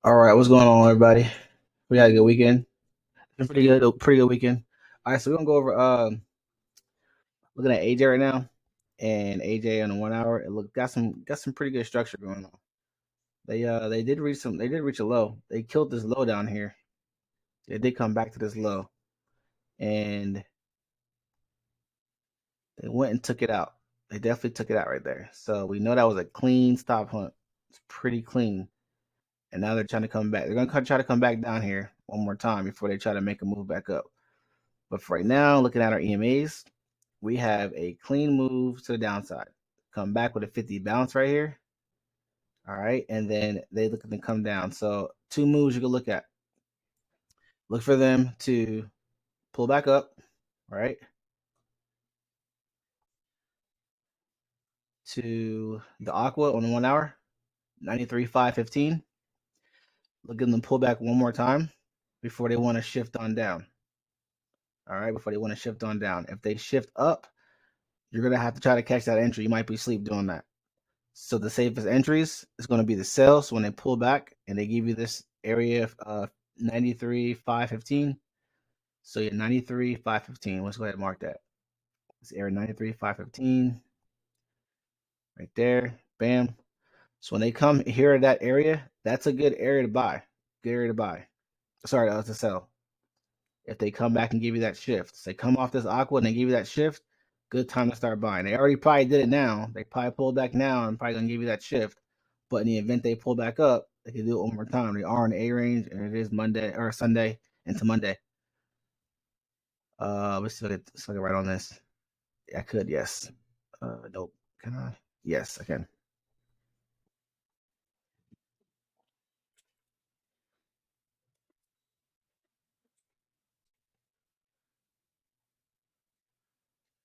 All right, what's going on, everybody? We had a good weekend. Been pretty good weekend. All right, so we're gonna go over looking at AJ right now, and AJ on the 1 hour. It look got some pretty good structure going on. They did reach a low. They killed this low down here. They did come back to this low, and they went and took it out. They definitely took it out right there. So we know that was a clean stop hunt. It's pretty clean. And now they're trying to come back. They're gonna try to come back down here one more time before they try to make a move back up. But for right now, looking at our EMAs, we have a clean move to the downside. Come back with a 50 bounce right here. All right. And then they look at them come down. So two moves you can look at. Look for them to pull back up, right? To the aqua on the 1 hour, 93.515. Look at them pull back one more time before they want to shift on down. All right, before they want to shift on down. If they shift up, you're gonna have to try to catch that entry. You might be asleep doing that. So the safest entries is going to be the sell. So when they pull back and they give you this area of 93.515. So you're 93.515. Let's go ahead and mark that. This area 93.515 right there. Bam. So when they come here at that area, that's a good area to buy. Good area to buy. Sorry, that was to sell. If they come back and give you that shift, so they come off this aqua and they give you that shift, good time to start buying. They already probably did it now. They probably pulled back now and probably gonna give you that shift. But in the event they pull back up, they can do it one more time. They are in the A range, and it is Monday or Sunday into Monday. Let's look right on this. Yeah, I could, yes. Nope. Can I? Yes, I can.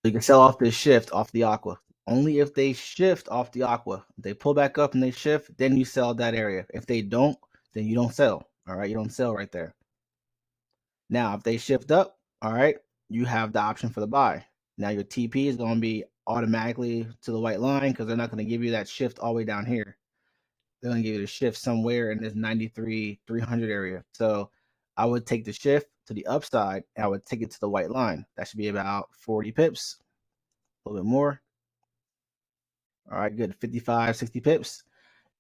You can sell off this shift off the aqua. Only if they shift off the aqua. If they pull back up and they shift, then you sell that area. If they don't, then you don't sell. All right, you don't sell right there. Now, if they shift up, all right, you have the option for the buy. Now your TP is going to be automatically to the white line because they're not going to give you that shift all the way down here. They're going to give you the shift somewhere in this 93, 300 area. So I would take the shift to the upside and I would take it to the white line. That should be about 40 pips, a little bit more. All right, good. 55, 60 pips.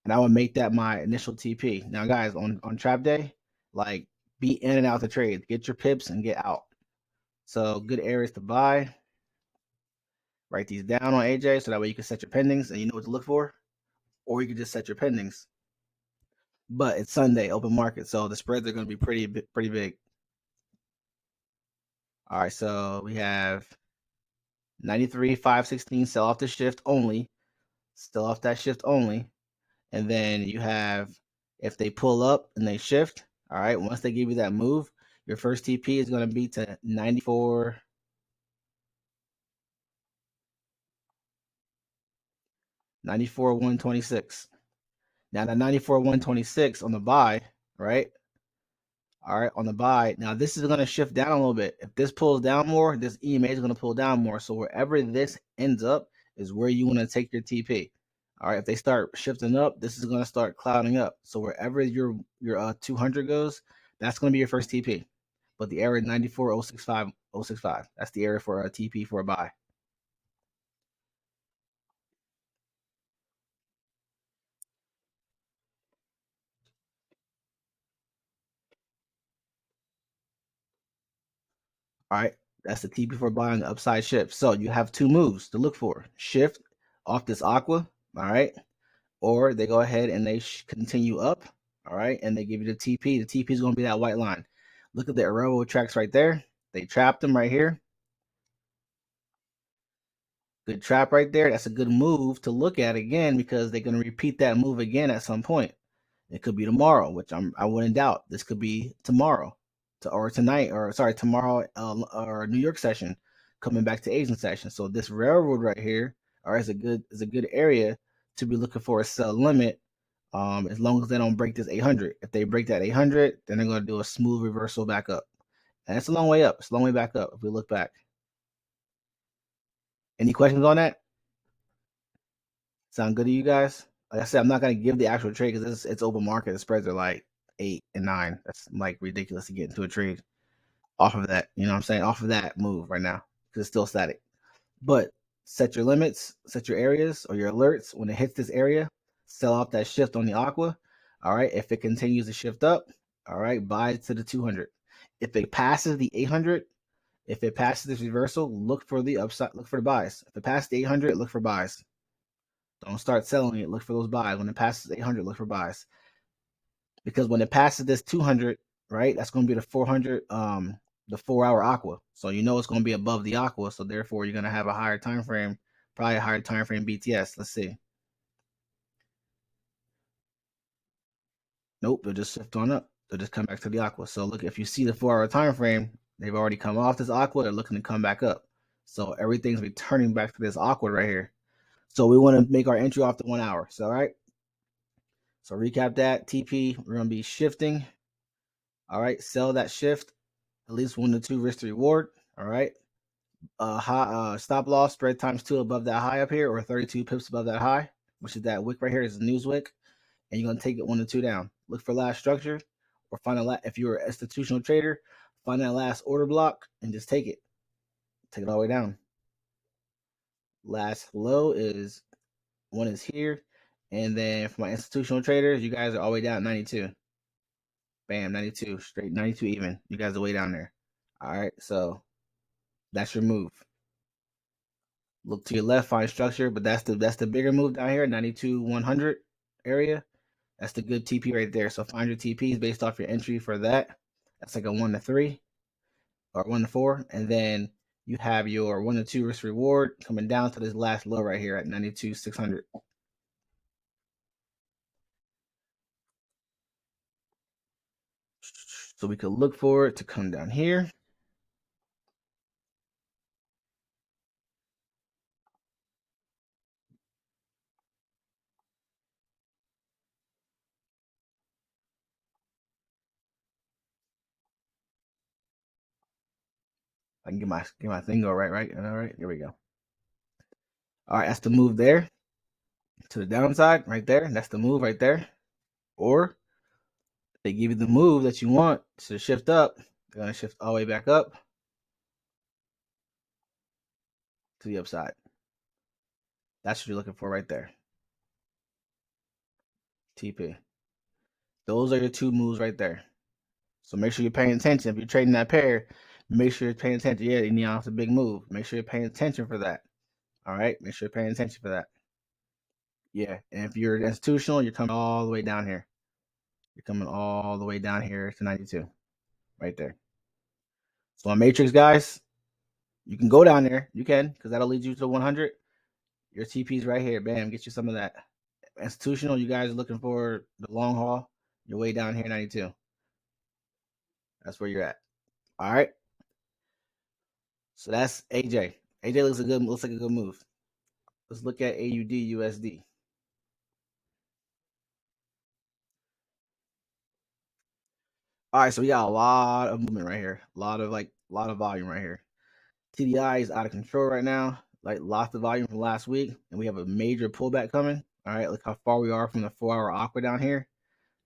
And I would make that my initial TP. Now, guys, on trap day, like be in and out the trade. Get your pips and get out. So good areas to buy. Write these down on AJ so that way you can set your pendings and you know what to look for. Or you can just set your pendings. But it's Sunday, open market, so the spreads are going to be pretty big. All right, so we have 93.516 sell off the shift only, sell off that shift only, and then you have if they pull up and they shift. All right, once they give you that move, your first TP is going to be to 94. 94 126. Now that 94 126 on the buy, right? All right, on the buy. Now this is going to shift down a little bit. If this pulls down more, this EMA is going to pull down more. So wherever this ends up is where you want to take your TP. All right, if they start shifting up, this is going to start clouding up. So wherever your 200 goes, that's going to be your first TP. But the area 94.065.065, that's the area for a TP for a buy. All right, that's the TP for buying the upside shift. So you have two moves to look for: shift off this aqua, all right, or they go ahead and they continue up, all right, and they give you the TP. The TP is going to be that white line. Look at the railroad tracks right there. They trapped them right here. Good trap right there. That's a good move to look at again because they're going to repeat that move again at some point. It could be tomorrow, which I wouldn't doubt. This could be tomorrow, or tonight, or sorry, tomorrow, or New York session, coming back to Asian session. So this railroad right here, all right, is a good area to be looking for a sell limit. As long as they don't break this 800. If they break that 800, then they're going to do a smooth reversal back up, and it's a long way up. It's a long way back up. If we look back, any questions on that? Sound good to you guys? Like I said, I'm not going to give the actual trade because it's open market. The spreads are light. 8 and 9. That's like ridiculous to get into a trade off of that. You know what I'm saying? Off of that move right now because it's still static. But set your limits, set your areas or your alerts. When it hits this area, sell off that shift on the aqua. All right. If it continues to shift up, all right, buy to the 200. If it passes the 800, if it passes this reversal, look for the upside, look for the buys. If it passes the 800, look for buys. Don't start selling it. Look for those buys. When it passes 800, look for buys. Because when it passes this 200, right, that's going to be the 400, the 4-hour aqua. So you know it's going to be above the aqua. So therefore, you're going to have a higher time frame, probably a higher time frame BTS. Let's see. Nope, they'll just shift on up. They'll just come back to the aqua. So look, if you see the 4-hour time frame, they've already come off this aqua. They're looking to come back up. So everything's returning back to this aqua right here. So we want to make our entry off the 1 hour. So, all right. So recap that. TP, we're going to be shifting. All right. Sell that shift. At least 1 to 2 risk to reward. All right. High, stop loss spread times 2 above that high up here, or 32 pips above that high, which is that wick right here is the news wick. And you're going to take it 1 to 2 down. Look for last structure, or find a if you're an institutional trader, find that last order block and just take it. Take it all the way down. Last low is 1 is here. And then for my institutional traders, you guys are all the way down at 92. Bam, 92, straight 92 even. You guys are way down there. All right, so that's your move. Look to your left, find structure, but that's the bigger move down here, 92 100 area. That's the good TP right there. So find your TPs based off your entry for that. That's like a 1 to 3 or 1 to 4, and then you have your 1 to 2 risk reward coming down to this last low right here at 92 600. So we could look for it to come down here. I can get my thing go right. All right, here we go. All right, that's the move there to the downside right there. That's the move right there. Or if they give you the move that you want to shift up, they're gonna shift all the way back up to the upside. That's what you're looking for right there. TP. Those are your 2 moves right there. So make sure you're paying attention. If you're trading that pair, make sure you're paying attention. Yeah, Neon's a big move. Make sure you're paying attention for that. All right, make sure you're paying attention for that. Yeah, and if you're institutional, you're coming all the way down here. You're coming all the way down here to 92, right there. So on Matrix, guys, you can go down there. You can, because that'll lead you to 100. Your TP's right here. Bam, get you some of that. Institutional, you guys are looking for the long haul. You're way down here, 92. That's where you're at. All right. So that's AJ. AJ looks like a good move. Let's look at AUD USD. All right, so we got a lot of movement right here. A lot of volume right here. TDI is out of control right now. Like lost the volume from last week, and we have a major pullback coming. All right, look how far we are from the 4-hour aqua down here.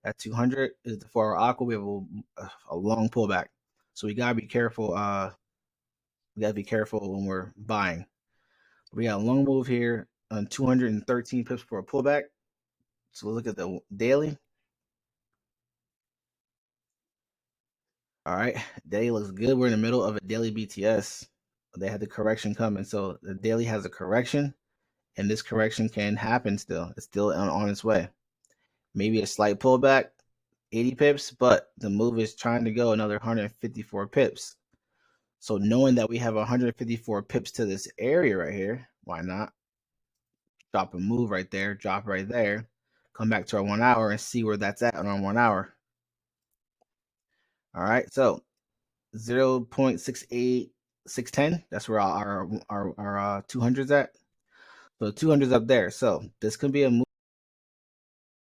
At 200 is the 4-hour aqua. We have a long pullback, so we gotta be careful. We gotta be careful when we're buying. We got a long move here on 213 pips for a pullback. So look at the daily. All right, daily looks good. We're in the middle of a daily BTS. They had the correction coming, so the daily has a correction, and this correction can happen still. It's still on its way. Maybe a slight pullback, 80 pips, but the move is trying to go another 154 pips. So knowing that we have 154 pips to this area right here, why not drop a move right there, drop right there, come back to our 1 hour and see where that's at on our 1 hour. All right, so 0.68610. That's where our 200's at. So 200's up there. So this could be a move